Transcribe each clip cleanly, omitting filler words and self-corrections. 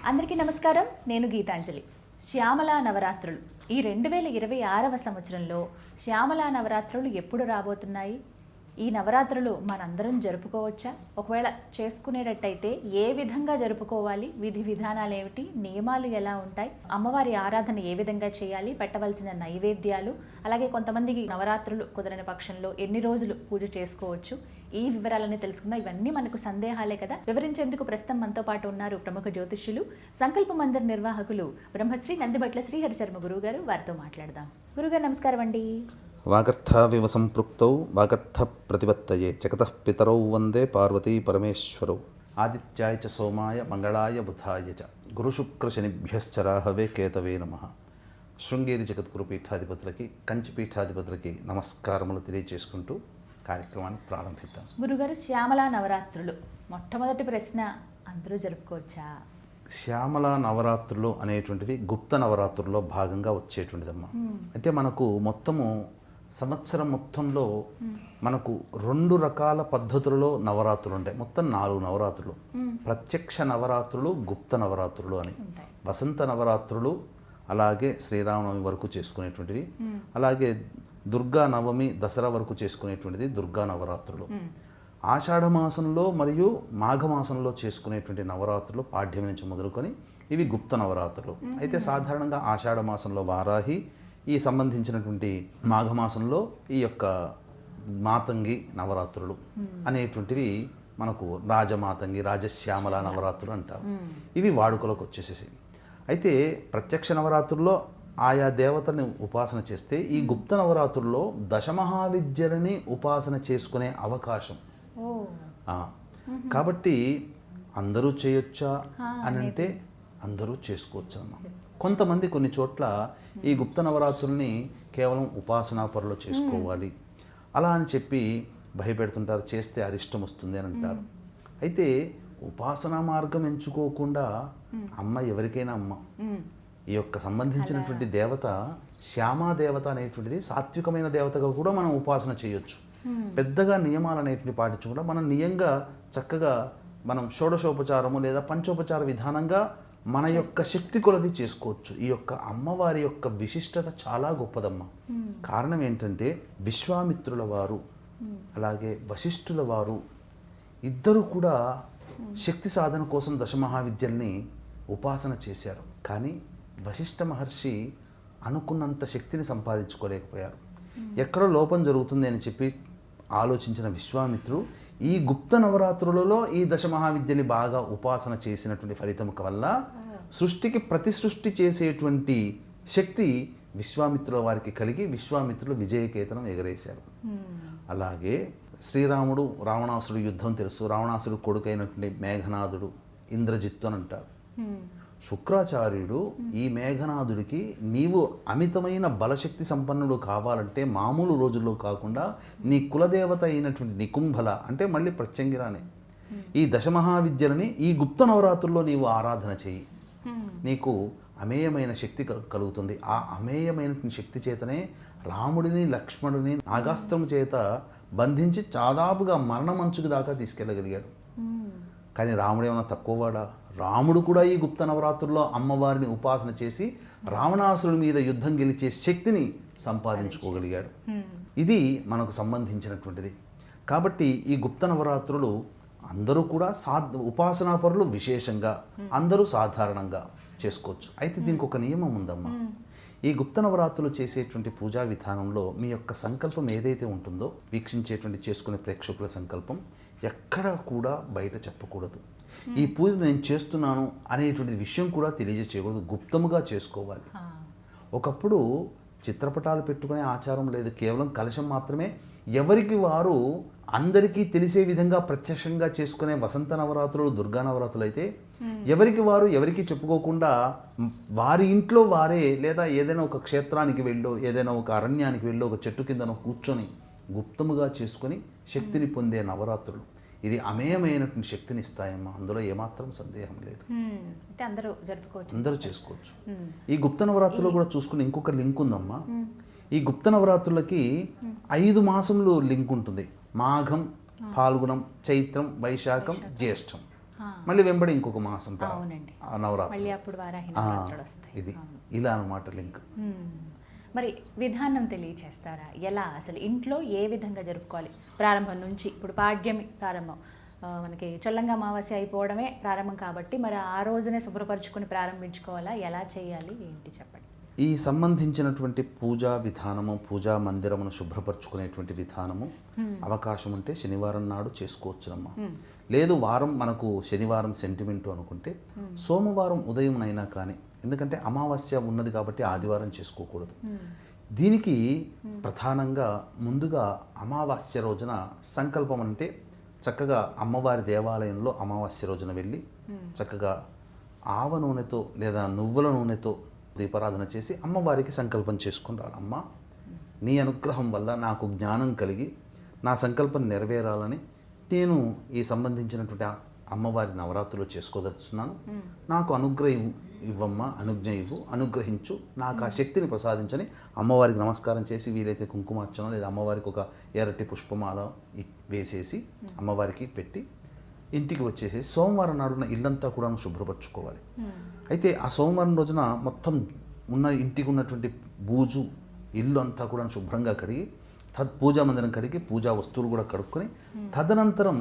అందరికీ నమస్కారం. నేను గీతాంజలి. శ్యామలా నవరాత్రులు ఈ 2026వ సంవత్సరంలో శ్యామలా నవరాత్రులు ఎప్పుడు రాబోతున్నాయి? ఈ నవరాత్రులు మనందరం జరుపుకోవచ్చా? ఒకవేళ చేసుకునేటట్టయితే ఏ విధంగా జరుపుకోవాలి? విధి విధానాలు ఏమిటి? నియమాలు ఎలా ఉంటాయి? అమ్మవారి ఆరాధన ఏ విధంగా చేయాలి? పెట్టవలసిన నైవేద్యాలు, అలాగే కొంతమందికి నవరాత్రులు కుదరని పక్షంలో ఎన్ని రోజులు పూజ చేసుకోవచ్చు? ఈ వివరాలన్నీ తెలుసుకుందాం. ఇవన్నీ మనకు సందేహాలే కదా. వివరించేందుకు ప్రస్తుతం మనతో పాటు ఉన్నారు ప్రముఖ జ్యోతిష్యులు, సంకల్ప మందిర్ నిర్వాహకులు బ్రహ్మశ్రీ నందిబట్ల శ్రీహరి శర్మ గురువు గారు. వారితో మాట్లాడదాం. గురుగారు నమస్కారం అండి. వాగర్థావివ సంపృక్తౌ వాగర్థ ప్రతిపత్తయే జగతః పితరౌ వందే పార్వతీ పరమేశ్వరౌ. ఆదిత్యాయ చ సోమాయ మంగళాయ బుధాయ చ గురుశుక్రశనిభ్యశ్చ రాహవే కేతవే నమః. శృంగేరి జగద్గురు పీఠాధిపతులకి, కంచి పీఠాధిపతులకి నమస్కారములు తెలియజేసుకుంటూ కార్యక్రమాన్ని ప్రారంభిద్దాం. గురుగారు, శ్యామలా నవరాత్రులు మొట్టమొదటి ప్రశ్న, అందరూ జరుపుకోవచ్చా? శ్యామలా నవరాత్రులు అనేటువంటివి గుప్త నవరాత్రుల్లో భాగంగా వచ్చేటువంటిదమ్మా. అంటే మనకు మొత్తము సంవత్సరం మొత్తంలో మనకు 2 రకాల పద్ధతులలో నవరాత్రులు ఉంటాయి. మొత్తం 4 నవరాత్రులు. ప్రత్యక్ష నవరాత్రులు, గుప్త నవరాత్రులు అని. వసంత నవరాత్రులు, అలాగే శ్రీరామనవమి వరకు చేసుకునేటువంటివి, అలాగే దుర్గా నవమి, దసరా వరకు చేసుకునేటువంటిది దుర్గా నవరాత్రులు. ఆషాఢ మాసంలో మరియు మాఘమాసంలో చేసుకునేటువంటి నవరాత్రులు పాడ్యం నుంచి మొదలుకొని ఇవి గుప్త నవరాత్రులు. అయితే సాధారణంగా ఆషాఢ మాసంలో వారాహి, ఈ సంబంధించినటువంటి మాఘమాసంలో ఈ యొక్క మాతంగి నవరాత్రులు అనేటువంటివి మనకు రాజమాతంగి, రాజశ్యామల నవరాత్రులు అంటారు. ఇవి వాడుకలోకి వచ్చేసేసి. అయితే ప్రత్యక్ష నవరాత్రుల్లో ఆయా దేవతని ఉపాసన చేస్తే, ఈ గుప్త నవరాత్రుల్లో దశమహావిద్యలని ఉపాసన చేసుకునే అవకాశం. కాబట్టి అందరూ చేయొచ్చా అని అంటే అందరూ చేసుకోవచ్చు అమ్మా. కొంతమంది కొన్ని చోట్ల ఈ గుప్త నవరాత్రుల్ని కేవలం ఉపాసనా పరులు చేసుకోవాలి అలా అని చెప్పి భయపెడుతుంటారు. చేస్తే అరిష్టం వస్తుంది అని అంటారు. అయితే ఉపాసనా మార్గం ఎంచుకోకుండా అమ్మ ఎవరికైనా అమ్మ. ఈ యొక్క సంబంధించినటువంటి దేవత శ్యామాదేవత అనేటువంటిది సాత్వికమైన దేవతగా కూడా మనం ఉపాసన చేయొచ్చు. పెద్దగా నియమాలు అనేటివి పాటించకుండా మనం నియంగా చక్కగా మనం షోడశోపచారము లేదా పంచోపచార విధానంగా మన యొక్క శక్తి కొలది చేసుకోవచ్చు. ఈ యొక్క అమ్మవారి యొక్క విశిష్టత చాలా గొప్పదమ్మ. కారణం ఏంటంటే విశ్వామిత్రుల వారు అలాగే వశిష్ఠుల వారు ఇద్దరు కూడా శక్తి సాధన కోసం దశమహావిద్యల్ని ఉపాసన చేశారు. కానీ వశిష్ఠ మహర్షి అనుకున్నంత శక్తిని సంపాదించుకోలేకపోయారు. ఎక్కడో లోపం జరుగుతుంది అని చెప్పి ఆలోచించిన విశ్వామిత్రుడు ఈ గుప్త నవరాత్రులలో ఈ దశమహావిద్యని బాగా ఉపాసన చేసినటువంటి ఫలితం వల్ల సృష్టికి ప్రతిసృష్టి చేసేటువంటి శక్తి విశ్వామిత్రుల వారికి కలిగి విశ్వామిత్రులు విజయకేతనం ఎగరేశారు. అలాగే శ్రీరాముడు రావణాసుడు యుద్ధం తెలుసు. రావణాసుడు కొడుకైనటువంటి మేఘనాథుడు ఇంద్రజిత్తు అని అంటారు. శుక్రాచార్యుడు ఈ మేఘనాథుడికి నీవు అమితమైన బలశక్తి సంపన్నుడు కావాలంటే మామూలు రోజుల్లో కాకుండా నీ కులదేవత అయినటువంటి నికుంభల అంటే మళ్ళీ ప్రత్యంగిరానే ఈ దశమహావిద్యలని ఈ గుప్త నవరాత్రుల్లో నీవు ఆరాధన చెయ్యి, నీకు అమేయమైన శక్తి కలుగుతుంది. ఆ అమేయమైనటువంటి శక్తి చేతనే రాముడిని లక్ష్మణుడిని నాగాస్త్రం చేత బంధించి చాదాపుగా మరణమంచుకు దాకా తీసుకెళ్ళగలిగాడు. కానీ రాముడు ఏమన్నా తక్కువవాడా? రాముడు కూడా ఈ గుప్త నవరాత్రుల్లో అమ్మవారిని ఉపాసన చేసి రావణాసురుడి మీద యుద్ధం గెలిచే శక్తిని సంపాదించుకోగలిగాడు. ఇది మనకు సంబంధించినటువంటిది. కాబట్టి ఈ గుప్త నవరాత్రులు అందరూ కూడా ఉపాసనాపరులు విశేషంగా, అందరూ సాధారణంగా చేసుకోవచ్చు. అయితే దీనికి ఒక నియమం ఉందమ్మా. ఈ గుప్త నవరాత్రులు చేసేటువంటి పూజా విధానంలో మీ యొక్క సంకల్పం ఏదైతే ఉంటుందో, వీక్షించేటువంటి చేసుకునే ప్రేక్షకుల సంకల్పం ఎక్కడ కూడా బయట చెప్పకూడదు. ఈ పూజ నేను చేస్తున్నాను అనేటువంటి విషయం కూడా తెలియజేయకూడదు. గుప్తముగా చేసుకోవాలి. ఒకప్పుడు చిత్రపటాలు పెట్టుకునే ఆచారం లేదు. కేవలం కలశం మాత్రమే ఎవరికి వారు అందరికీ తెలిసే విధంగా ప్రత్యక్షంగా చేసుకునే వసంత నవరాత్రులు, దుర్గా నవరాత్రులు అయితే ఎవరికి వారు ఎవరికి చెప్పుకోకుండా వారి ఇంట్లో వారే లేదా ఏదైనా ఒక క్షేత్రానికి వెళ్ళో ఏదైనా ఒక అరణ్యానికి వెళ్ళో ఒక చెట్టు కిందనో కూర్చొని గుప్తముగా చేసుకొని శక్తిని పొందే నవరాత్రులు. ఇది అమేయమైనటువంటి శక్తిని ఇస్తాయమ్మా. అందులో ఏమాత్రం సందేహం లేదు. అందరూ చేసుకోవచ్చు. ఈ గుప్త నవరాత్రులు కూడా చూసుకుని ఇంకొక లింక్ ఉందమ్మా. ఈ గుప్త నవరాత్రులకి 5 మాసములు లింక్ ఉంటుంది. మాఘం, ఫాల్గుణం, చైత్రం, వైశాఖం, జ్యేష్టం. మళ్ళీ వెంబడి ఇంకొక మాసం అవునండి. నవరాత్రి మళ్ళీ అప్పుడు వారాహి నవరాత్రులు వస్తాయి. ఇది ఇలా అనమాట లింక్. మరి విధానం తెలియచేస్తారా? ఎలా అసలు ఇంట్లో ఏ విధంగా జరుపుకోవాలి ప్రారంభం నుంచి? ఇప్పుడు పాడ్యమి ప్రారంభం, మనకి చొల్లంగా అమావాస్య అయిపోవడమే ప్రారంభం కాబట్టి మరి ఆ రోజునే శుభ్రపరచుకొని ప్రారంభించుకోవాలా? ఎలా చేయాలి ఏంటి చెప్పండి. ఈ సంబంధించినటువంటి పూజా విధానము, పూజా మందిరమును శుభ్రపరచుకునేటువంటి విధానము అవకాశం ఉంటే శనివారం నాడు చేసుకోవచ్చునమ్మా. లేదు వారం మనకు శనివారం సెంటిమెంటు అనుకుంటే సోమవారం ఉదయంనైనా కానీ, ఎందుకంటే అమావాస్య ఉన్నది కాబట్టి ఆదివారం చేసుకోకూడదు. దీనికి ప్రధానంగా ముందుగా అమావాస్య రోజున సంకల్పం అంటే చక్కగా అమ్మవారి దేవాలయంలో అమావాస్య రోజున వెళ్ళి చక్కగా ఆవ నూనెతో లేదా నువ్వుల నూనెతో దీపారాధన చేసి అమ్మవారికి సంకల్పం చేసుకుని రావాలి. అమ్మ, నీ అనుగ్రహం వల్ల నాకు జ్ఞానం కలిగి నా సంకల్పం నెరవేరాలని నేను ఈ సంబంధించినటువంటి అమ్మవారి నవరాత్రులు చేసుకోదలుచున్నాను. నాకు అనుగ్రహం ఇవ్వమ్మా, అనుజ్ఞ ఇవ్వు, అనుగ్రహించు, నాకు ఆ శక్తిని ప్రసాదించని అమ్మవారికి నమస్కారం చేసి వీలైతే కుంకుమార్చన లేదా అమ్మవారికి ఒక ఎర్రటి పుష్పమాల వేసేసి అమ్మవారికి పెట్టి ఇంటికి వచ్చేసి సోమవారం నాడున ఇల్లంతా కూడా శుభ్రపరచుకోవాలి. అయితే ఆ సోమవారం రోజున మొత్తం ఇంటికి ఉన్నటువంటి బూజు ఇల్లు అంతా కూడా శుభ్రంగా కడిగి పూజా మందిరం కడిగి పూజా వస్తువులు కూడా కడుక్కొని తదనంతరం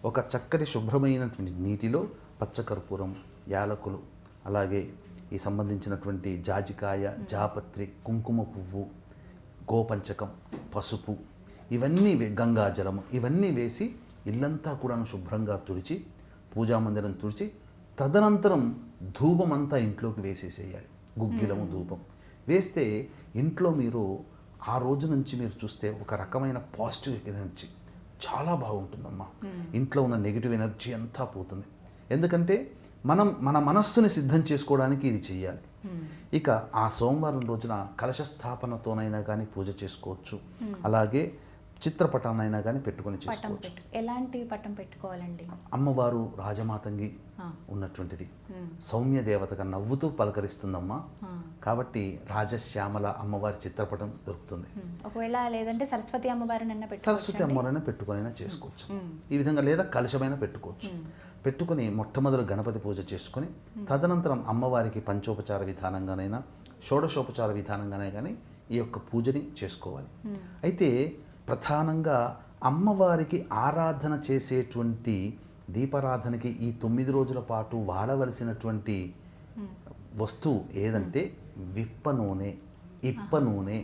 ఒక చక్కటి శుభ్రమైనటువంటి నీటిలో పచ్చకర్పూరం, యాలకులు, అలాగే ఈ సంబంధించినటువంటి జాజికాయ, జాపత్రి, కుంకుమ పువ్వు, గోపంచకం, పసుపు, ఇవన్నీ గంగాజలము ఇవన్నీ వేసి ఇల్లంతా కూడా శుభ్రంగా తుడిచి పూజా మందిరం తుడిచి తదనంతరం ధూపం అంతా ఇంట్లోకి వేసేసేయాలి. గుగ్గిలము ధూపం వేస్తే ఇంట్లో మీరు ఆ రోజు నుంచి మీరు చూస్తే ఒక రకమైన పాజిటివ్ ఎనర్జీ చాలా బాగుంటుందమ్మా. ఇంట్లో ఉన్న నెగిటివ్ ఎనర్జీ అంతా పోతుంది. ఎందుకంటే మనం మన మనస్సుని సిద్ధం చేసుకోవడానికి ఇది చెయ్యాలి. ఇక ఆ సోమవారం రోజున కలశ స్థాపనతోనైనా కానీ పూజ చేసుకోవచ్చు. అలాగే చిత్రపటాన్నైనా కానీ పెట్టుకొని చేసుకోవచ్చు. ఎలాంటి పటం పెట్టుకోవాలండి? అమ్మవారు రాజమాతంగి ఉన్నటువంటిది, సౌమ్య దేవతగా నవ్వుతూ పలకరిస్తుందమ్మా. కాబట్టి రాజశ్యామల అమ్మవారి చిత్రపటం దొరుకుతుంది. ఒకవేళ లేదంటే సరస్వతి అమ్మవారిని సరస్వతి అమ్మవారిని పెట్టుకొనైనా చేసుకోవచ్చు. ఈ విధంగా లేదా కలశమైనా పెట్టుకోవచ్చు. పెట్టుకుని మొట్టమొదటి గణపతి పూజ చేసుకుని తదనంతరం అమ్మవారికి పంచోపచార విధానంగానైనా షోడశోపచార విధానంగానే కానీ ఈ యొక్క పూజని చేసుకోవాలి. అయితే ప్రధానంగా అమ్మవారికి ఆరాధన చేసేటువంటి దీపారాధనకి ఈ 9 రోజుల పాటు వాడవలసినటువంటి వస్తువు ఏదంటే విప్ప నూనె, ఇప్ప నూనె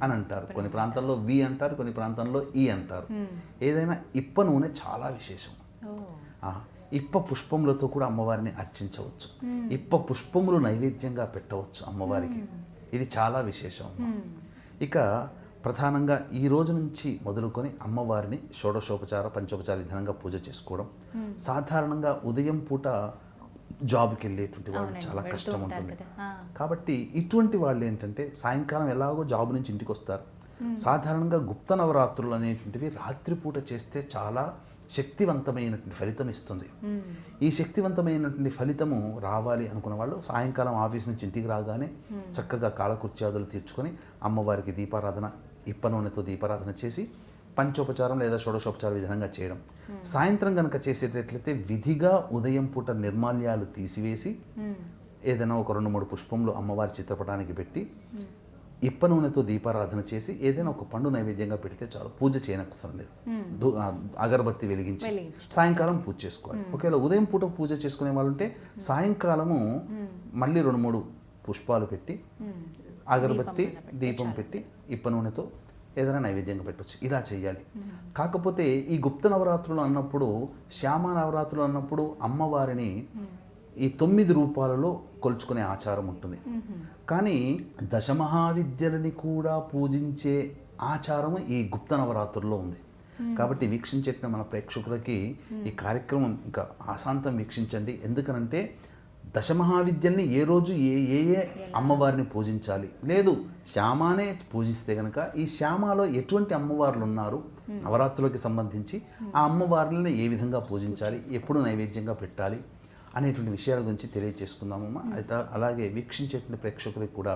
అని అంటారు. కొన్ని ప్రాంతాల్లో వి అంటారు, కొన్ని ప్రాంతాల్లో ఈ అంటారు. ఏదైనా ఇప్ప నూనె చాలా విశేషం. ఇప్ప పుష్పములతో కూడా అమ్మవారిని అర్చించవచ్చు. ఇప్ప పుష్పములు నైవేద్యంగా పెట్టవచ్చు అమ్మవారికి. ఇది చాలా విశేషం. ఇక ప్రధానంగా ఈ రోజు నుంచి మొదలుకొని అమ్మవారిని షోడశోపచార పంచోపచార విధానంగా పూజ చేసుకోవడం. సాధారణంగా ఉదయం పూట జాబ్కి వెళ్ళేటువంటి వాళ్ళు చాలా కష్టం ఉంటుంది. కాబట్టి ఇటువంటి వాళ్ళు ఏంటంటే సాయంకాలం ఎలాగో జాబ్ నుంచి ఇంటికి వస్తారు. సాధారణంగా గుప్త నవరాత్రులు అనేటువంటివి రాత్రిపూట చేస్తే చాలా శక్తివంతమైనటువంటి ఫలితం ఇస్తుంది. ఈ శక్తివంతమైనటువంటి ఫలితము రావాలి అనుకున్న వాళ్ళు సాయంకాలం ఆఫీస్ నుంచి ఇంటికి రాగానే చక్కగా కాలకృత్యాదులు తీర్చుకొని అమ్మవారికి దీపారాధన, ఇప్ప నూనెతో దీపారాధన చేసి పంచోపచారం లేదా షోడశోపచార విధానంగా చేయడం. సాయంత్రం కనుక చేసేటట్లయితే విధిగా ఉదయం పూట నిర్మాల్యాలు తీసివేసి ఏదైనా ఒక 2-3 పుష్పములు అమ్మవారి చిత్రపటానికి పెట్టి ఇప్ప నూనెతో దీపారాధన చేసి ఏదైనా ఒక పండు నైవేద్యంగా పెడితే చాలు. పూజ చేయనవసరం లేదు. అగరబత్తి వెలిగించి సాయంకాలం పూజ చేసుకోవాలి. ఒకవేళ ఉదయం పూట పూజ చేసుకునే వాళ్ళు ఉంటే సాయంకాలము మళ్ళీ 2-3 పుష్పాలు పెట్టి అగరబత్తి దీపం పెట్టి ఇప్ప నూనెతో ఏదైనా నైవేద్యంగా పెట్టవచ్చు. ఇలా చేయాలి. కాకపోతే ఈ గుప్త నవరాత్రులు అన్నప్పుడు, శ్యామ నవరాత్రులు అన్నప్పుడు అమ్మవారిని ఈ 9 రూపాలలో కొలుచుకునే ఆచారం ఉంటుంది. కానీ దశమహావిద్యలని కూడా పూజించే ఆచారం ఈ గుప్త నవరాత్రుల్లో ఉంది. కాబట్టి వీక్షించేట మన ప్రేక్షకులకి ఈ కార్యక్రమం ఇంకా ఆశాంతం వీక్షించండి. ఎందుకనంటే దశమహావిద్యల్ని ఏ రోజు ఏ అమ్మవారిని పూజించాలి, లేదు శ్యామానే పూజిస్తే కనుక ఈ శ్యామాలో ఎటువంటి అమ్మవార్లు ఉన్నారు నవరాత్రులకి సంబంధించి, ఆ అమ్మవార్లని ఏ విధంగా పూజించాలి, ఎప్పుడు నైవేద్యంగా పెట్టాలి అనేటువంటి విషయాల గురించి తెలియజేసుకుందామమ్మా. అయితే అలాగే వీక్షించేటువంటి ప్రేక్షకులకు కూడా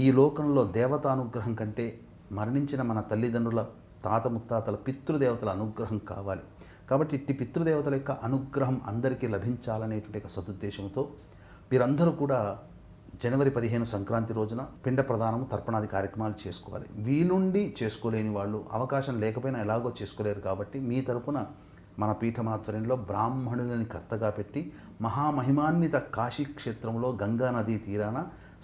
ఈ లోకంలో దేవతానుగ్రహం కంటే మరణించిన మన తల్లిదండ్రుల తాత ముత్తాతల పితృదేవతల అనుగ్రహం కావాలి. కాబట్టి ఇట్టి పితృదేవతల యొక్క అనుగ్రహం అందరికీ లభించాలనేటువంటి ఒక సదుద్దేశంతో మీరందరూ కూడా జనవరి 15 సంక్రాంతి రోజున పిండ ప్రదానము తర్పణాది కార్యక్రమాలు చేసుకోవాలి. వీలుండి చేసుకోలేని వాళ్ళు, అవకాశం లేకపోయినా ఎలాగో చేసుకోలేరు కాబట్టి మీ తరపున మన పీఠమాధ్వర్యంలో బ్రాహ్మణులని కర్తగా పెట్టి మహామహిమాన్విత కాశీ క్షేత్రంలో గంగా నదీ తీరాన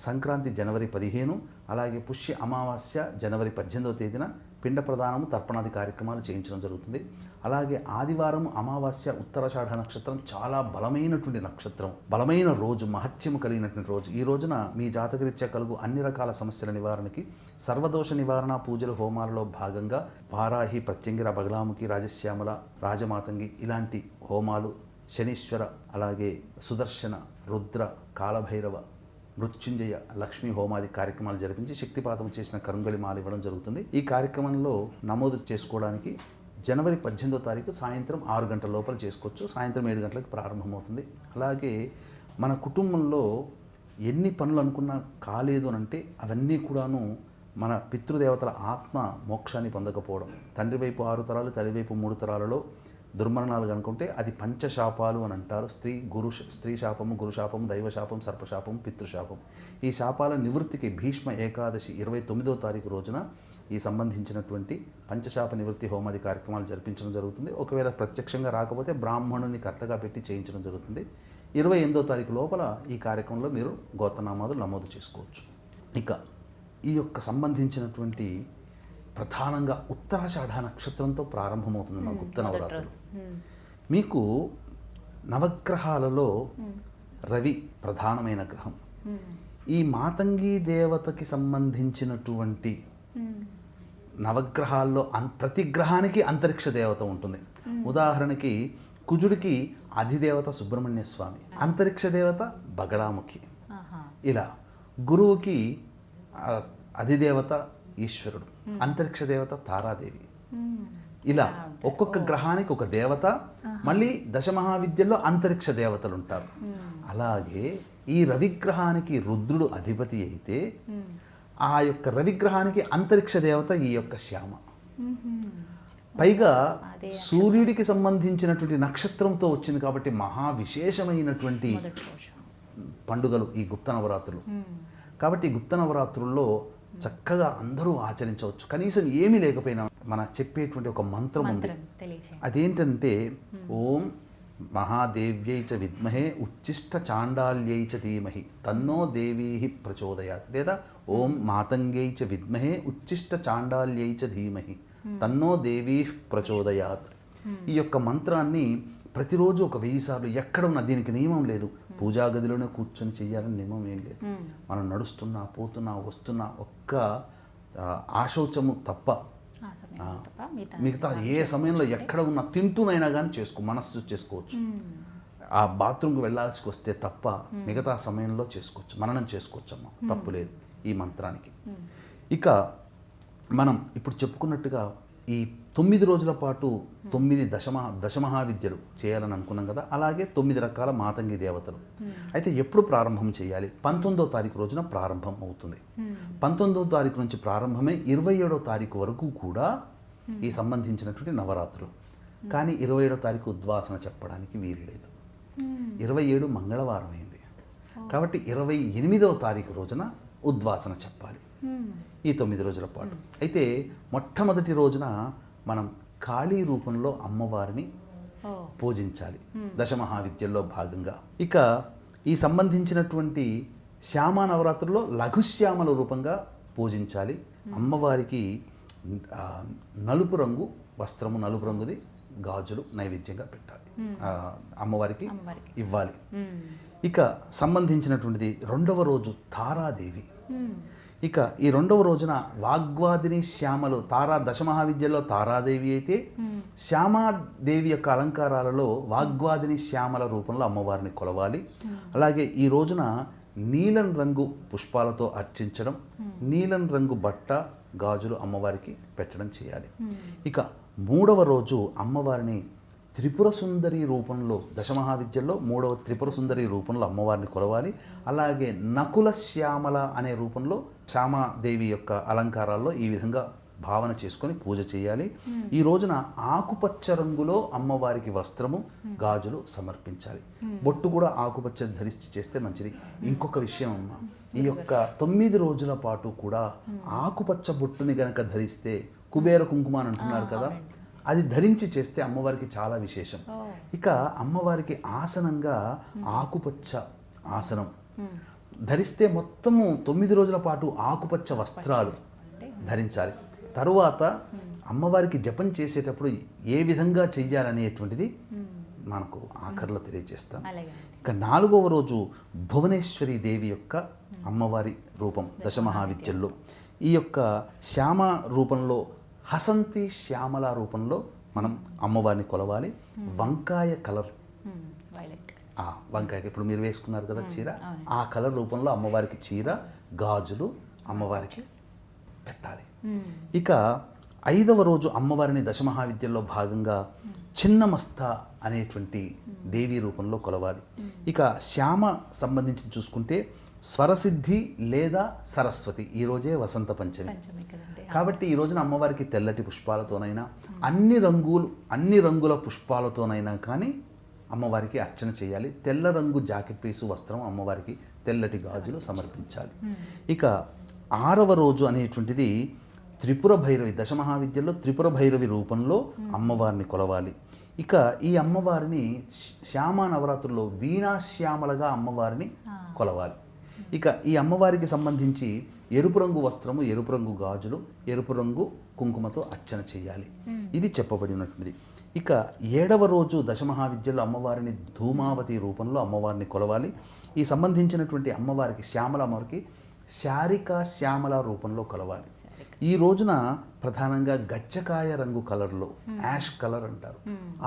సంక్రాంతి జనవరి 15, అలాగే పుష్య అమావాస్య జనవరి 18వ తేదీన పిండ ప్రదానము తర్పణాది కార్యక్రమాలు చేయించడం జరుగుతుంది. అలాగే ఆదివారం అమావాస్య ఉత్తరాషాఢ నక్షత్రం చాలా బలమైనటువంటి నక్షత్రం, బలమైన రోజు, మహత్యము కలిగినటువంటి రోజు. ఈ రోజున మీ జాతకరీత్యా కలుగు అన్ని రకాల సమస్యల నివారణకి సర్వదోష నివారణ పూజల హోమాలలో భాగంగా వారాహి, ప్రత్యంగిర, బగలాముఖి, రాజశ్యామల, రాజమాతంగి ఇలాంటి హోమాలు, శనీశ్వర, అలాగే సుదర్శన, రుద్ర, కాలభైరవ, మృత్యుంజయ, లక్ష్మీ హోమాది కార్యక్రమాలు జరిపించి శక్తిపాతం చేసిన కరుంగలి మాల ఇవ్వడం జరుగుతుంది. ఈ కార్యక్రమంలో నమోదు చేసుకోవడానికి జనవరి 18వ తారీఖు సాయంత్రం 6 గంటల లోపల చేసుకోవచ్చు. సాయంత్రం 7 గంటలకు ప్రారంభమవుతుంది. అలాగే మన కుటుంబంలో ఎన్ని పనులు అనుకున్నా కాలేదు అని అంటే అవన్నీ కూడాను మన పితృదేవతల ఆత్మ మోక్షాన్ని పొందకపోవడం, తండ్రి వైపు 6 తరాలు, తల్లి వైపు 3 తరాలలో దుర్మరణాలు కనుకుంటే అది పంచశాపాలు అని అంటారు. స్త్రీ శాపము, గురుశాపము, దైవశాపం, సర్పశాపం, పితృశాపం. ఈ శాపాల నివృత్తికి భీష్మ ఏకాదశి 29వ తారీఖు రోజున ఈ సంబంధించినటువంటి పంచశాప నివృత్తి హోమాది కార్యక్రమాలు జరిపించడం జరుగుతుంది. ఒకవేళ ప్రత్యక్షంగా రాకపోతే బ్రాహ్మణుని కర్తగా పెట్టి చేయించడం జరుగుతుంది. 28వ తారీఖు లోపల ఈ కార్యక్రమంలో మీరు గోత్రనామాదులు నమోదు చేసుకోవచ్చు. ఇక ఈ యొక్క సంబంధించినటువంటి ప్రధానంగా ఉత్తరాషాఢ నక్షత్రంతో ప్రారంభమవుతుంది మా గుప్త నవరాత్రులు. మీకు నవగ్రహాలలో రవి ప్రధానమైన గ్రహం. ఈ మాతంగి దేవతకి సంబంధించినటువంటి నవగ్రహాల్లో ప్రతి గ్రహానికి అంతరిక్ష దేవత ఉంటుంది. ఉదాహరణకి కుజుడికి అధిదేవత సుబ్రహ్మణ్య స్వామి, అంతరిక్ష దేవత బగళాముఖి. ఇలా గురువుకి అధిదేవత ఈశ్వరుడు, అంతరిక్ష దేవత తారాదేవి. ఇలా ఒక్కొక్క గ్రహానికి ఒక దేవత, మళ్ళీ దశమహావిద్యల్లో అంతరిక్ష దేవతలు ఉంటారు. అలాగే ఈ రవిగ్రహానికి రుద్రుడు అధిపతి అయితే ఆ యొక్క రవిగ్రహానికి అంతరిక్ష దేవత ఈ యొక్క శ్యామ. పైగా సూర్యుడికి సంబంధించినటువంటి నక్షత్రంతో వచ్చింది కాబట్టి మహా విశేషమైనటువంటి పండుగలు ఈ గుప్త నవరాత్రులు. కాబట్టి గుప్త నవరాత్రుల్లో చక్కగా అందరూ ఆచరించవచ్చు. కనీసం ఏమీ లేకపోయినా మన చెప్పేటువంటి ఒక మంత్రం ఉంది. అదేంటంటే ఓం మహాదేవ్యై చ విద్మహే ఉచ్చిష్ట చాండాల్యై చ ధీమహి తన్నో దేవీ ప్రచోదయాత్, లేదా ఓం మాతంగ్యై చ విద్మహే ఉచ్చిష్ట చాండాల్యై చ ధీమహి తన్నో దేవీ ప్రచోదయాత్. ఈ యొక్క మంత్రాన్ని ప్రతిరోజు ఒక 1000 సార్లు, ఎక్కడ ఉన్న దీనికి నియమం లేదు. పూజా గదిలోనే కూర్చొని చెయ్యాలని నియమం ఏం లేదు. మనం నడుస్తున్నా, పోతున్నా, వస్తున్నా ఒక్క ఆశౌచము తప్ప మిగతా ఏ సమయంలో ఎక్కడ ఉన్నా తింటూనైనా కానీ మనస్సు చేసుకోవచ్చు. ఆ బాత్రూమ్కి వెళ్ళాల్సి వస్తే తప్ప మిగతా సమయంలో చేసుకోవచ్చు, మననం చేసుకోవచ్చు అమ్మ, తప్పు లేదు ఈ మంత్రానికి. ఇక మనం ఇప్పుడు చెప్పుకున్నట్టుగా ఈ 9 రోజుల పాటు 9 దశమహావిద్యలు చేయాలని అనుకున్నాం కదా. అలాగే 9 రకాల మాతంగి దేవతలు. అయితే ఎప్పుడు ప్రారంభం చేయాలి? 19వ తారీఖు రోజున ప్రారంభం అవుతుంది. 19వ తారీఖు నుంచి ప్రారంభమై 27వ తారీఖు వరకు కూడా ఈ సంబంధించినటువంటి నవరాత్రులు. కానీ 27వ తారీఖు ఉద్వాసన చెప్పడానికి వీలు లేదు. 27 మంగళవారం అయింది కాబట్టి 28వ తారీఖు రోజున ఉద్వాసన చెప్పాలి ఈ 9 రోజుల పాటు. అయితే మొట్టమొదటి రోజున మనం కాళీ రూపంలో అమ్మవారిని పూజించాలి దశమహావిద్యల్లో భాగంగా. ఇక ఈ సంబంధించినటువంటి శ్యామ నవరాత్రుల్లో లఘుశ్యామల రూపంగా పూజించాలి. అమ్మవారికి నలుపు రంగు వస్త్రము, నలుపు రంగుది గాజులు నైవేద్యంగా పెట్టాలి, అమ్మవారికి ఇవ్వాలి. ఇక సంబంధించినటువంటిది 2వ రోజు తారాదేవి. ఇక ఈ 2వ రోజున వాగ్వాదిని శ్యామలు, దశమహావిద్యల్లో తారాదేవి అయితే శ్యామాదేవి యొక్క అలంకారాలలో వాగ్వాదిని శ్యామల రూపంలో అమ్మవారిని కొలవాలి. అలాగే ఈ రోజున నీలం రంగు పుష్పాలతో అర్చించడం, నీలం రంగు బట్ట, గాజులు అమ్మవారికి పెట్టడం చేయాలి. ఇక 3వ రోజు అమ్మవారిని త్రిపుర సుందరి రూపంలో, దశమహావిద్యల్లో 3వ త్రిపుర సుందరి రూపంలో అమ్మవారిని కొలవాలి. అలాగే నకుల శ్యామల అనే రూపంలో శ్యామాదేవి యొక్క అలంకారాల్లో ఈ విధంగా భావన చేసుకొని పూజ చేయాలి. ఈ రోజున ఆకుపచ్చ రంగులో అమ్మవారికి వస్త్రము గాజులు సమర్పించాలి. బొట్టు కూడా ఆకుపచ్చ ధరించి చేస్తే మంచిది. ఇంకొక విషయం అమ్మ, ఈ యొక్క 9 రోజుల పాటు కూడా ఆకుపచ్చ బొట్టుని గనక ధరిస్తే కుబేర కుంకుమ అని అంటున్నారు కదా, అది ధరించి చేస్తే అమ్మవారికి చాలా విశేషం. ఇక అమ్మవారికి ఆసనంగా ఆకుపచ్చ ఆసనం ధరిస్తే మొత్తము 9 రోజుల పాటు ఆకుపచ్చ వస్త్రాలు ధరించాలి. తరువాత అమ్మవారికి జపం చేసేటప్పుడు ఏ విధంగా చెయ్యాలనేటువంటిది మనకు ఆఖరిలో తెలియజేస్తాం. ఇక 4వ రోజు భువనేశ్వరి దేవి యొక్క అమ్మవారి రూపం దశమహావిద్యల్లో ఈ యొక్క శ్యామ రూపంలో, హసంతి శ్యామల రూపంలో మనం అమ్మవారిని కొలవాలి. వంకాయ కలర్, వంకాయ ఇప్పుడు మీరు వేసుకున్నారు కదా చీర, ఆ కలర్ రూపంలో అమ్మవారికి చీర గాజులు అమ్మవారికి పెట్టాలి. ఇక 5వ రోజు అమ్మవారిని దశమహావిద్యల్లో భాగంగా చిన్నమస్త అనేటువంటి దేవీ రూపంలో కొలవాలి. ఇక శ్యామ సంబంధించి చూసుకుంటే స్వరసిద్ధి లేదా సరస్వతి, ఈరోజే వసంత పంచమి కాబట్టి ఈ రోజున అమ్మవారికి తెల్లటి పుష్పాలతోనైనా అన్ని రంగుల పుష్పాలతోనైనా కానీ అమ్మవారికి అర్చన చేయాలి. తెల్ల రంగు జాకెట్ పీసు వస్త్రం, అమ్మవారికి తెల్లటి గాజులు సమర్పించాలి. ఇక 6వ రోజు అనేటువంటిది త్రిపుర భైరవి, దశమహావిద్యల్లో త్రిపుర భైరవి రూపంలో అమ్మవారిని కొలవాలి. ఇక ఈ అమ్మవారిని శ్యామ నవరాత్రుల్లో వీణాశ్యామలగా అమ్మవారిని కొలవాలి. ఇక ఈ అమ్మవారికి సంబంధించి ఎరుపు రంగు వస్త్రము, ఎరుపు రంగు గాజులు, ఎరుపు రంగు కుంకుమతో అర్చన చేయాలి. ఇది చెప్పబడినటువంటిది. ఇక 7వ రోజు దశమహావిద్యల్లో అమ్మవారిని ధూమావతి రూపంలో అమ్మవారిని కొలవాలి. ఈ సంబంధించినటువంటి అమ్మవారికి శ్యామల అమ్మవారికి శారికా శ్యామల రూపంలో కొలవాలి. ఈ రోజున ప్రధానంగా గచ్చకాయ రంగు కలర్లో, యాష్ కలర్ అంటారు,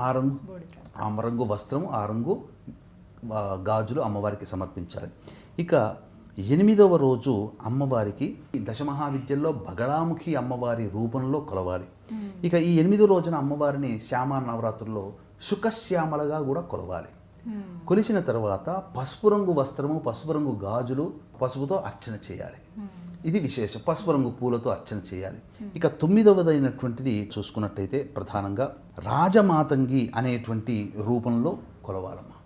ఆ రంగు వస్త్రము, ఆ రంగు గాజులు అమ్మవారికి సమర్పించాలి. ఇక 8వ రోజు అమ్మవారికి దశమహావిద్యల్లో బగళాముఖి అమ్మవారి రూపంలో కొలవాలి. ఇక ఈ 8వ రోజున అమ్మవారిని శ్యామ నవరాత్రుల్లో శుకశ్యామలగా కూడా కొలవాలి. కొలిసిన తర్వాత పసుపు రంగు వస్త్రము, పసుపు రంగు గాజులు, పసుపుతో అర్చన చేయాలి. ఇది విశేషం. పసుపు రంగు పూలతో అర్చన చేయాలి. ఇక 9వదైనటువంటిది చూసుకున్నట్టయితే ప్రధానంగా రాజమాతంగి అనేటువంటి రూపంలో కొలవాలమ్మా.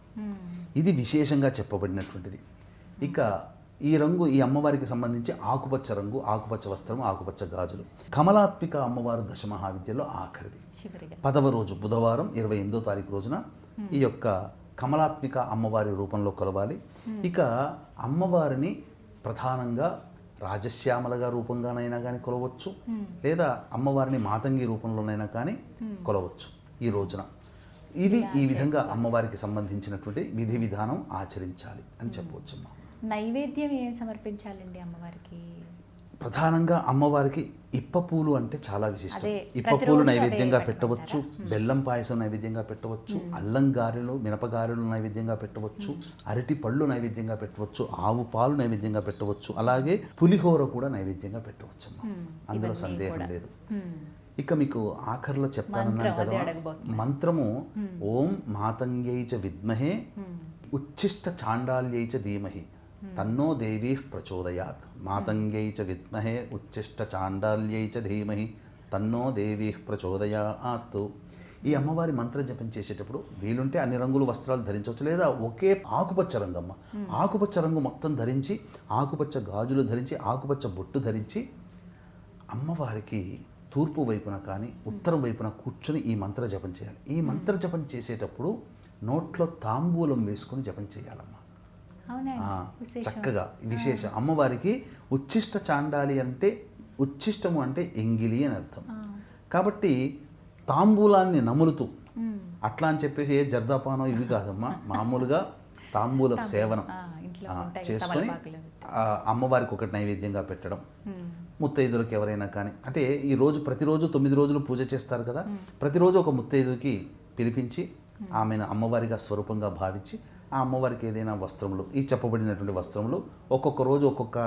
ఇది విశేషంగా చెప్పబడినటువంటిది. ఇక ఈ అమ్మవారికి సంబంధించి ఆకుపచ్చ రంగు, ఆకుపచ్చ వస్త్రము, ఆకుపచ్చ గాజులు. కమలాత్మిక అమ్మవారు దశమహావిద్యలో ఆఖరిది 10వ రోజు బుధవారం 28వ తారీఖు రోజున ఈ యొక్క కమలాత్మిక అమ్మవారి రూపంలో కొలవాలి. ఇక అమ్మవారిని ప్రధానంగా రాజశ్యామలగా రూపంగానైనా కానీ కొలవచ్చు, లేదా అమ్మవారిని మాతంగి రూపంలోనైనా కానీ కొలవచ్చు ఈ రోజున. ఈ విధంగా అమ్మవారికి సంబంధించినటువంటి విధి విధానం ఆచరించాలి అని చెప్పవచ్చమ్మా. నైవేద్యం ఏం సమర్పించాలండి అమ్మవారికి? ప్రధానంగా అమ్మవారికి ఇప్పపూలు అంటే చాలా విశిష్టం. ఇప్పపూలు నైవేద్యంగా పెట్టవచ్చు, బెల్లం పాయసం నైవేద్యంగా పెట్టవచ్చు, అల్లం గారెలు, మినపగారెలు నైవేద్యంగా పెట్టవచ్చు, అరటి పళ్ళు నైవేద్యంగా పెట్టవచ్చు, ఆవు పాలు నైవేద్యంగా పెట్టవచ్చు, అలాగే పులిహోర కూడా నైవేద్యంగా పెట్టవచ్చు అమ్మా. అందులో సందేహం లేదు. ఇక మీకు ఆఖరిలో చెప్తానన్నాను కదా మంత్రము, ఓం మాతంగ్యై చ విద్మహే ఉచ్ఛిష్ట చాండాల్యై చ ధీమహి తన్నో దేవీ ప్రచోదయాత్. మాతంగ్యై చ విద్మహే ఉచ్ఛిష్ట చాండాల్యై చ ధీమహి తన్నో దేవీ ప్రచోదయాత్. ఈ అమ్మవారి మంత్ర జపం చేసేటప్పుడు వీలుంటే అన్ని రంగుల వస్త్రాలు ధరించవచ్చు, లేదా ఒకే ఆకుపచ్చ రంగమ్మ, ఆకుపచ్చ రంగు మొత్తం ధరించి, ఆకుపచ్చ గాజులు ధరించి, ఆకుపచ్చ బొట్టు ధరించి అమ్మవారికి తూర్పు వైపున కానీ ఉత్తరం వైపున కూర్చొని ఈ మంత్ర జపం చేయాలి. ఈ మంత్ర జపం చేసేటప్పుడు నోట్లో తాంబూలం వేసుకొని జపం చేయాలమ్మా. చక్కగా విశేషం. అమ్మవారికి ఉచ్ఛిష్ట చాండాలి అంటే, ఉచ్ఛిష్టము అంటే ఎంగిలి అని అర్థం. కాబట్టి తాంబూలాన్ని నములుతూ, అట్లా అని చెప్పేసి ఏ జర్దాపానో ఇవి కాదమ్మా, మామూలుగా తాంబూల సేవనం చేసుకొని అమ్మవారికి ఒకటి నైవేద్యంగా పెట్టడం. ముత్తైదులకు ఎవరైనా కానీ, అంటే ప్రతిరోజు 9 రోజులు పూజ చేస్తారు కదా, ప్రతిరోజు ఒక ముత్తైదుకి పిలిపించి ఆమెను అమ్మవారిగా స్వరూపంగా భావించి ఆ అమ్మవారికి ఏదైనా వస్త్రములు, ఈ చెప్పబడినటువంటి వస్త్రములు ఒక్కొక్క రోజు ఒక్కొక్క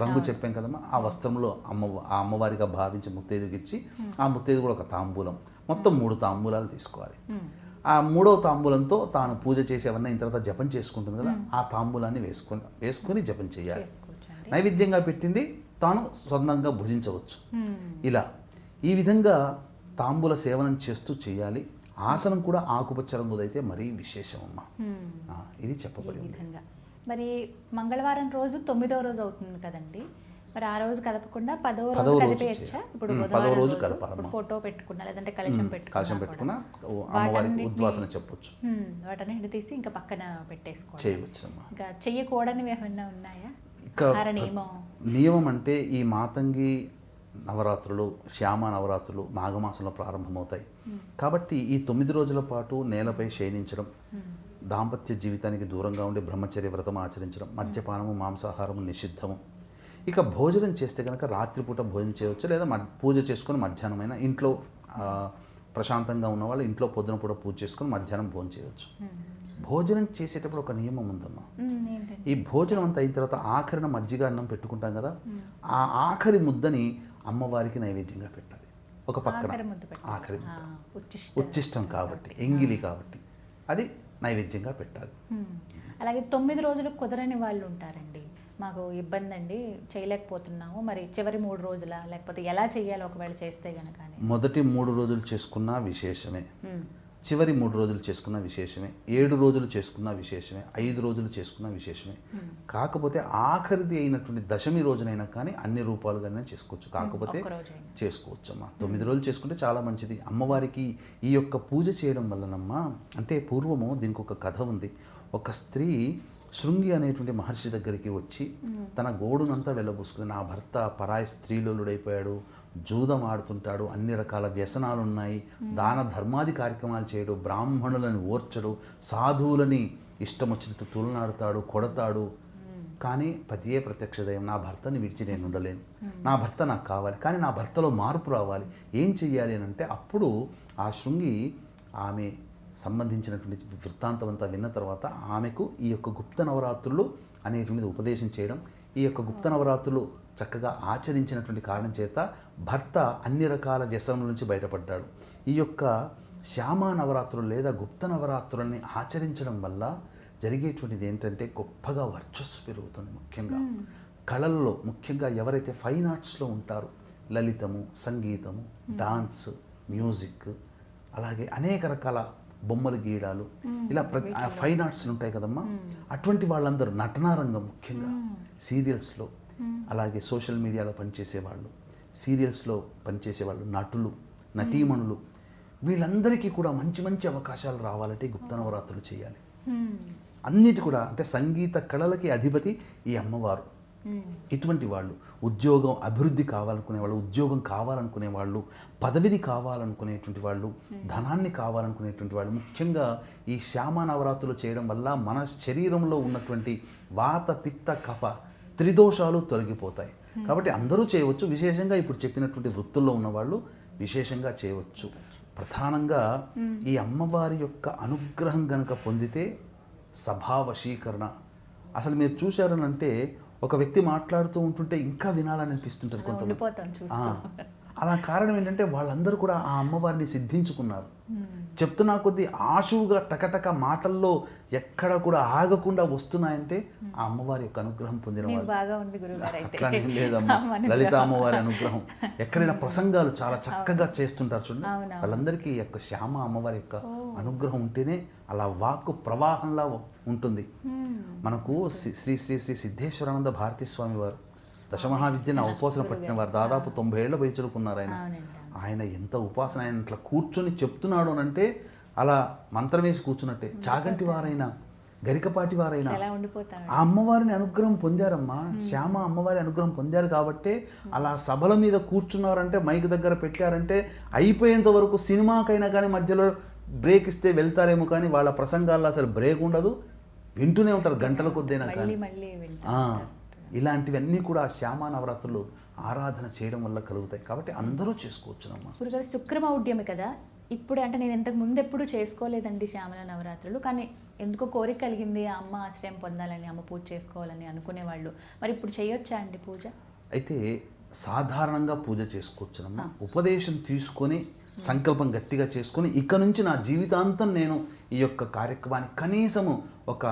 రంగు చెప్పాం కదమ్మా, ఆ వస్త్రంలో ఆ అమ్మవారిగా భావించి ముత్తైదుకి ఇచ్చి, ఆ ముత్తైదు కూడా ఒక తాంబూలం, మొత్తం 3 తాంబూలాలు తీసుకోవాలి. ఆ 3వ తాంబూలంతో తాను పూజ చేసి ఎవరిన అయిన తర్వాత జపం చేసుకుంటుంది కదా, ఆ తాంబూలాన్ని వేసుకొని జపం చేయాలి. నైవేద్యంగా పెట్టింది తాను సొంతంగా భుజించవచ్చు. ఇలా ఈ విధంగా తాంబూల సేవనం చేస్తూ చేయాలి. ఆసనం కూడా ఆకుపచ్చ రంగుదైతే మరీ విశేషమమ్మా. ఇది చెప్పబడి ఉంది. విధంగా మరి మంగళవారం రోజు 9వ రోజు అవుతుంది కదండి, మరి ఆ రోజు కలపకుండా 10వ రోజు కలిపేయచ్చా? ఇప్పుడు 10వ రోజు కలపాలమ్మా. ఫోటో పెట్టుకున్నా లేదంటే కలశం పెట్టుకున్నా అమ్మవారికి ఉద్వాసన చెప్పొచ్చు. వాటన్నిటిని తీసి ఇంకా పక్కన పెట్టేసుకోవాలి, చేయవచ్చు అమ్మా. ఇంకా చెయ్యకూడనివి ఏమైనా ఉన్నాయా? ఇంకా నియమం నియమం అంటే ఈ మాతంగి నవరాత్రులు, శ్యామ నవరాత్రులు మాఘమాసంలో ప్రారంభమవుతాయి. కాబట్టి ఈ 9 రోజుల పాటు నేలపై శయనించడం, దాంపత్య జీవితానికి దూరంగా ఉండి బ్రహ్మచర్య వ్రతం ఆచరించడం, మద్యపానము మాంసాహారము నిషిద్ధము. ఇక భోజనం చేస్తే కనుక రాత్రిపూట భోజనం చేయవచ్చు, లేదా పూజ చేసుకొని మధ్యాహ్నమైన ఇంట్లో ప్రశాంతంగా ఉన్నవాళ్ళు ఇంట్లో పొద్దున పూట పూజ చేసుకొని మధ్యాహ్నం భోజనం చేయవచ్చు. భోజనం చేసేటప్పుడు ఒక నియమం ఉందమ్మా. ఈ భోజనం అంతా అయిన తర్వాత ఆఖరిన మజ్జిగ అన్నం పెట్టుకుంటాం కదా, ఆ ఆఖరి ముద్దని అమ్మవారికి నైవేద్యంగా పెట్టాలి. ఒక పక్కన ఆఖరి ముద్ద ఉచ్చిష్టం కాబట్టి, ఎంగిలి కాబట్టి అది నైవేద్యంగా పెట్టాలి. అలాగే 9 రోజులు కుదరని వాళ్ళు ఉంటారండి, మాకు ఇబ్బంది అండి చేయలేకపోతున్నాము, మరి చివరి 3 రోజుల లేకపోతే ఎలా చేయాలి ఒకవేళ చేస్తే కనుక? మొదటి 3 రోజులు చేసుకున్నా విశేషమే, చివరి 3 రోజులు చేసుకున్న విశేషమే, 7 రోజులు చేసుకున్న విశేషమే, 5 రోజులు చేసుకున్న విశేషమే. కాకపోతే ఆఖరిది అయినటువంటి దశమి రోజునైనా కానీ అన్ని రూపాలుగానే చేసుకోవచ్చు, కాకపోతే చేసుకోవచ్చు అమ్మా. 9 రోజులు చేసుకుంటే చాలా మంచిది. అమ్మవారికి ఈ యొక్క పూజ చేయడం వల్లనమ్మా, అంటే పూర్వము దీనికి ఒక కథ ఉంది. ఒక స్త్రీ శృంగి అనేటువంటి మహర్షి దగ్గరికి వచ్చి తన గోడునంతా వెళ్ళబోసుకుంది. నా భర్త పరాయి స్త్రీలోలుడైపోయాడు, జూదం ఆడుతుంటాడు, అన్ని రకాల వ్యసనాలు ఉన్నాయి, దాన ధర్మాది కార్యక్రమాలు చేయడు, బ్రాహ్మణులను ఓర్చడు, సాధువులని ఇష్టం వచ్చినట్టు తూలనాడుతాడు, కొడతాడు. కానీ పతియే ప్రత్యక్ష దైవం, నా భర్తని విడిచి నేను ఉండలేను, నా భర్త నాకు కావాలి, కానీ నా భర్తలో మార్పు రావాలి, ఏం చెయ్యాలి అని అంటే అప్పుడు ఆ శృంగి ఆమె సంబంధించినటువంటి వృత్తాంతం అంతా విన్న తర్వాత ఆమెకు ఈ యొక్క గుప్త నవరాత్రులు అనేటువంటిది ఉపదేశం చేయడం, ఈ యొక్క గుప్త నవరాత్రులు చక్కగా ఆచరించినటువంటి కారణం చేత భర్త అన్ని రకాల వ్యసనం నుంచి బయటపడ్డాడు. ఈ యొక్క శ్యామ నవరాత్రులు లేదా గుప్త నవరాత్రులని ఆచరించడం వల్ల జరిగేటువంటిది ఏంటంటే గొప్పగా వర్చస్సు పెరుగుతుంది. ముఖ్యంగా కళల్లో, ముఖ్యంగా ఎవరైతే ఫైన్ ఆర్ట్స్లో ఉంటారో, లలితము, సంగీతము, డాన్స్, మ్యూజిక్, అలాగే అనేక రకాల బొమ్మలు గీయడాలు, ఇలా ఫైన్ ఆర్ట్స్లు ఉంటాయి కదమ్మా, అటువంటి వాళ్ళందరూ నటనారంగం, ముఖ్యంగా సీరియల్స్లో, అలాగే సోషల్ మీడియాలో పనిచేసేవాళ్ళు, సీరియల్స్లో పనిచేసేవాళ్ళు, నటులు, నటీమణులు, వీళ్ళందరికీ కూడా మంచి మంచి అవకాశాలు రావాలంటే గుప్త నవరాత్రులు చేయాలి. అన్నిటి కూడా అంటే సంగీత కళలకి అధిపతి ఈ అమ్మవారు. ఇటువంటి వాళ్ళు ఉద్యోగం అభివృద్ధి కావాలనుకునే వాళ్ళు, ఉద్యోగం కావాలనుకునే వాళ్ళు, పదవిని కావాలనుకునేటువంటి వాళ్ళు, ధనాన్ని కావాలనుకునేటువంటి వాళ్ళు, ముఖ్యంగా ఈ శ్యామ నవరాత్రులు చేయడం వల్ల మన శరీరంలో ఉన్నటువంటి వాత, పిత్త, కఫ త్రిదోషాలు తొలగిపోతాయి. కాబట్టి అందరూ చేయవచ్చు. విశేషంగా ఇప్పుడు చెప్పినటువంటి వృత్తుల్లో ఉన్నవాళ్ళు విశేషంగా చేయవచ్చు. ప్రధానంగా ఈ అమ్మవారి యొక్క అనుగ్రహం గనక పొందితే సభావశీకరణ. అసలు మీరు చూశారనంటే ఒక వ్యక్తి మాట్లాడుతూ ఉంటుంటే ఇంకా వినాలని అనిపిస్తుంటుంది కొంతమంది. అలా కారణం ఏంటంటే వాళ్ళందరూ కూడా ఆ అమ్మవారిని సిద్ధించుకున్నారు. చెప్తున్నా కొద్దీ ఆశువుగా టకటక మాటల్లో ఎక్కడ కూడా ఆగకుండా వస్తున్నాయంటే ఆ అమ్మవారి యొక్క అనుగ్రహం పొందిన వాళ్ళు. అట్లానే లేదమ్మా, లలిత అమ్మవారి అనుగ్రహం. ఎక్కడైనా ప్రసంగాలు చాలా చక్కగా చేస్తుంటారు చూడండి, వాళ్ళందరికీ ఈ యొక్క శ్యామ అమ్మవారి యొక్క అనుగ్రహం ఉంటేనే అలా వాక్కు ప్రవాహంలా ఉంటుంది. మనకు శ్రీ శ్రీ శ్రీ సిద్ధేశ్వరానంద భారతీ స్వామి వారు దశమహావిద్యను ఉపాసన పట్టిన వారు, దాదాపు 90 ఏళ్ల వయసు చదువుకున్నారు ఆయన. ఆయన ఎంత ఉపాసన, ఆయన ఇట్లా కూర్చొని చెప్తున్నాడు అని అంటే అలా మంత్రం వేసి కూర్చున్నట్టే. చాగంటి వారైనా, గరికపాటి వారైనా ఆ అమ్మవారిని అనుగ్రహం పొందారమ్మా. శ్యామ అమ్మవారి అనుగ్రహం పొందారు కాబట్టే అలా సభల మీద కూర్చున్నారంటే, మైక్ దగ్గర పెట్టారంటే అయిపోయేంత వరకు సినిమాకైనా కానీ మధ్యలో బ్రేక్ ఇస్తే వెళ్తారేమో కానీ వాళ్ళ ప్రసంగాల్లో అసలు బ్రేక్ ఉండదు, వింటూనే ఉంటారు గంటల కొద్దైనా కానీ. ఇలాంటివన్నీ కూడా శ్యామ నవరాత్రులు ఆరాధన చేయడం వల్ల కలుగుతాయి. కాబట్టి అందరూ చేసుకోవచ్చునమ్మా. గురుగారు శుక్రమౌఢ్యమి కదా ఇప్పుడు, అంటే నేను ఇంతకు ముందు ఎప్పుడు చేసుకోలేదండి శ్యామల నవరాత్రులు, కానీ ఎందుకో కోరిక కలిగింది ఆ అమ్మ ఆశ్రయం పొందాలని, అమ్మ పూజ చేసుకోవాలని అనుకునేవాళ్ళు. మరి ఇప్పుడు చేయొచ్చా అండి పూజ? అయితే సాధారణంగా పూజ చేసుకోవచ్చునమ్మా. ఉపదేశం తీసుకొని సంకల్పం గట్టిగా చేసుకొని ఇక నుంచి నా జీవితాంతం నేను ఈ యొక్క కార్యక్రమాన్ని కనీసము ఒక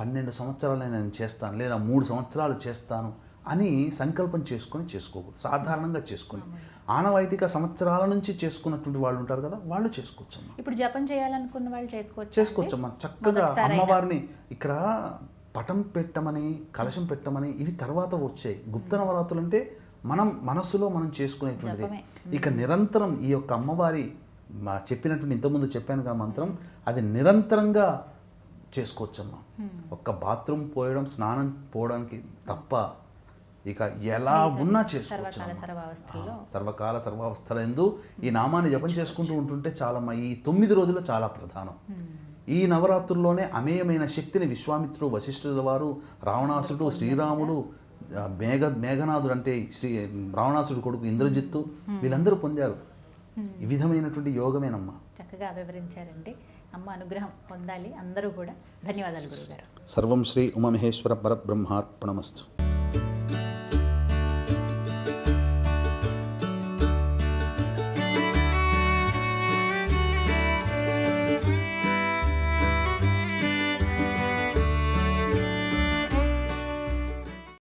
12 సంవత్సరాలు నేను చేస్తాను, లేదా 3 సంవత్సరాలు చేస్తాను అని సంకల్పం చేసుకొని చేసుకోకూడదు. సాధారణంగా చేసుకొని ఆనవాయితీగా సంవత్సరాల నుంచి చేసుకున్నటువంటి వాళ్ళు ఉంటారు కదా, వాళ్ళు చేసుకోవచ్చమ్మా. ఇప్పుడు జపం చేయాలనుకున్న వాళ్ళు చేసుకోవచ్చమ్మా. చక్కగా అమ్మవారిని ఇక్కడ పటం పెట్టమని, కలశం పెట్టమని ఇవి తర్వాత వచ్చాయి. గుప్త నవరాత్రులు అంటే మనం మనస్సులో మనం చేసుకునేటువంటిది. ఇక నిరంతరం ఈ యొక్క అమ్మవారి చెప్పినటువంటి ఇంతకుముందు చెప్పానుగా మంత్రం, అది నిరంతరంగా చేసుకోవచ్చమ్మా. ఒక్క బాత్రూమ్ పోయడం, స్నానం పోవడానికి తప్ప ఇక ఎలా ఉన్నా చేసుకోవచ్చు. సర్వకాల సర్వావస్థల యందు ఈ నామాన్ని జపం చేసుకుంటూ ఉంటుంటే చాలమ్మా. ఈ 9 రోజులు చాలా ప్రధానం. ఈ నవరాత్రుల్లోనే అమేయమైన శక్తిని విశ్వామిత్రుడు, వశిష్ఠుల వారు, రావణాసుడు, శ్రీరాముడు, మేఘనాథుడు అంటే రావణాసుడు కొడుకు ఇంద్రజిత్తు, వీళ్ళందరూ పొందారు. ఈ విధమైనటువంటి యోగమేనమ్మా. చక్కగా వివరించారండి. అమ్మ అనుగ్రహం పొందాలి అందరూ కూడా. ధన్యవాదాలు గురుగారు. సర్వం శ్రీ ఉమామహేశ్వర పరబ్రహ్మార్పణమస్తు.